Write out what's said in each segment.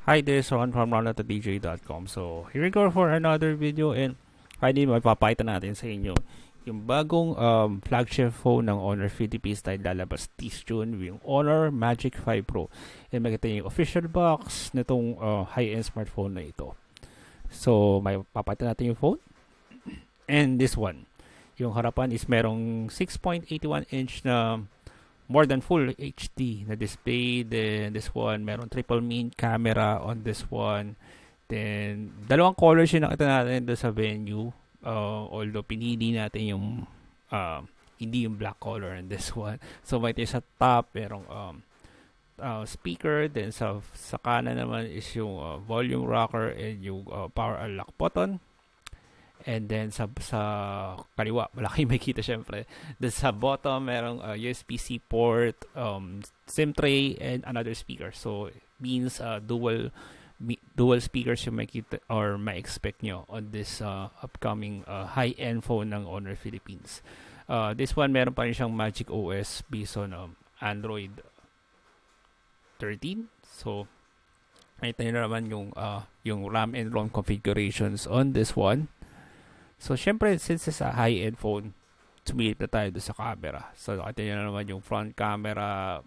Hi, this is Ron from ron@dj.com. So, here we go for another video and finally mapapakita natin sa inyo yung bagong flagship phone ng Honor Philippines na lalabas this June, yung Honor Magic 5 Pro. And makita niyo yung official box nitong high-end smartphone na ito. So, may papakita natin yung phone. And this one, yung harapan is merong 6.81 inch na more than full HD na display. Then this one, meron triple main camera on this one. Then dalawang colors yung nakita natin doon sa venue. Although pinili natin yung hindi yung black color in this one. So may sa top merong speaker. Then sa kanan naman is yung volume rocker and yung power unlock button. And then sa kaliwa, malaki makita syempre. Then sa bottom, merong USB-C port, SIM tray, and another speaker. So, means dual speakers yung makita or ma-expect nyo on this upcoming high-end phone ng Honor Philippines. This one, meron pa rin siyang Magic OS based on Android 13. So, nakita nyo na naman yung RAM and ROM configurations on this one. So, syempre, since it's a high-end phone, sumilip na tayo doon sa camera. So, nakita nyo na naman yung front camera,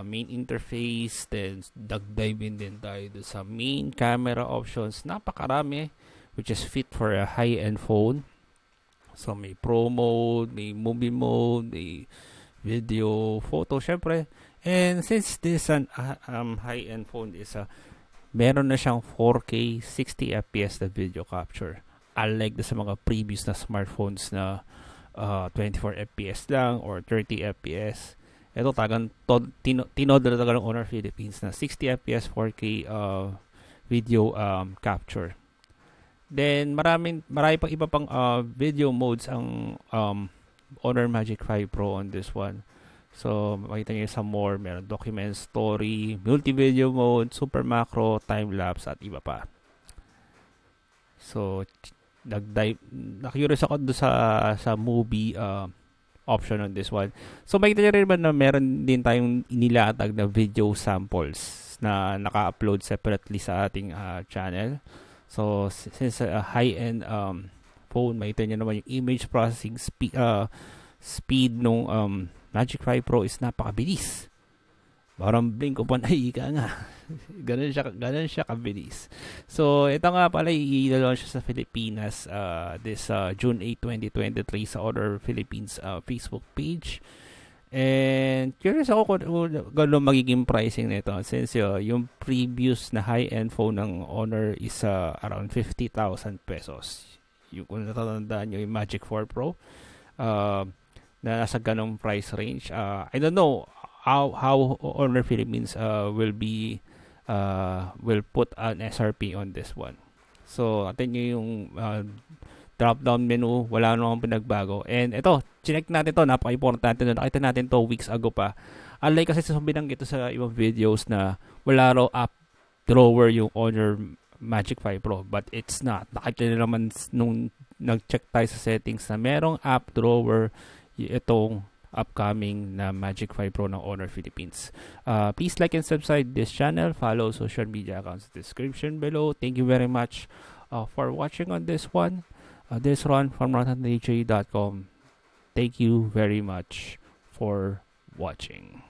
main interface, then dive-in din tayo doon sa main camera options. Napakarami, which is fit for a high-end phone. So, may pro mode, may movie mode, may video, photo, syempre. And since this an high-end phone is meron na siyang 4K 60 FPS na video capture. Unlike sa mga previous na smartphones na 24 FPS lang or 30 FPS. Ito talagang tinod na talaga ng Honor Philippines na 60 FPS 4K video capture. Then marami pang iba pang video modes ang Honor Magic 5 Pro on this one. So makita niyo some more, meron document, story, multi-video mode, super macro, time-lapse at iba pa. So na-curious ako doon sa movie option on this one. So makita niyo rin ba na meron din tayong inilatag na video samples na naka-upload separately sa ating channel. So since high-end phone, makita niyo naman yung image processing speed nung Magic 5 Pro is napakabilis. Parang blink upon eye ka nga. Ganun siya kabilis. So, ito nga pala, i-launch siya sa Pilipinas this June 8, 2023 sa Honor Philippines Facebook page. And curious ako kung gano'n magiging pricing nito since yung previous na high-end phone ng Honor is around 50,000 pesos. Yung kung natatandaan nyo yung Magic 4 Pro na nasa ganong price range. I don't know how Honor Philippines will put an SRP on this one. So, atin nyo yung drop-down menu, wala namang pinagbago. And ito, chinek natin to, napaka-importante na nakita natin to weeks ago pa. Unlike kasi sa binanggit ito sa ibang videos na wala raw app drawer yung Honor Magic 5 Pro, but it's not. Nakita nyo naman nung nag-check tayo sa settings na merong app drawer itong upcoming na Magic 5 Pro ng Honor Philippines. Please like and subscribe this channel. Follow social media accounts description below. Thank you very much for watching on this one. This Ron from ron@dj.com. Thank you very much for watching.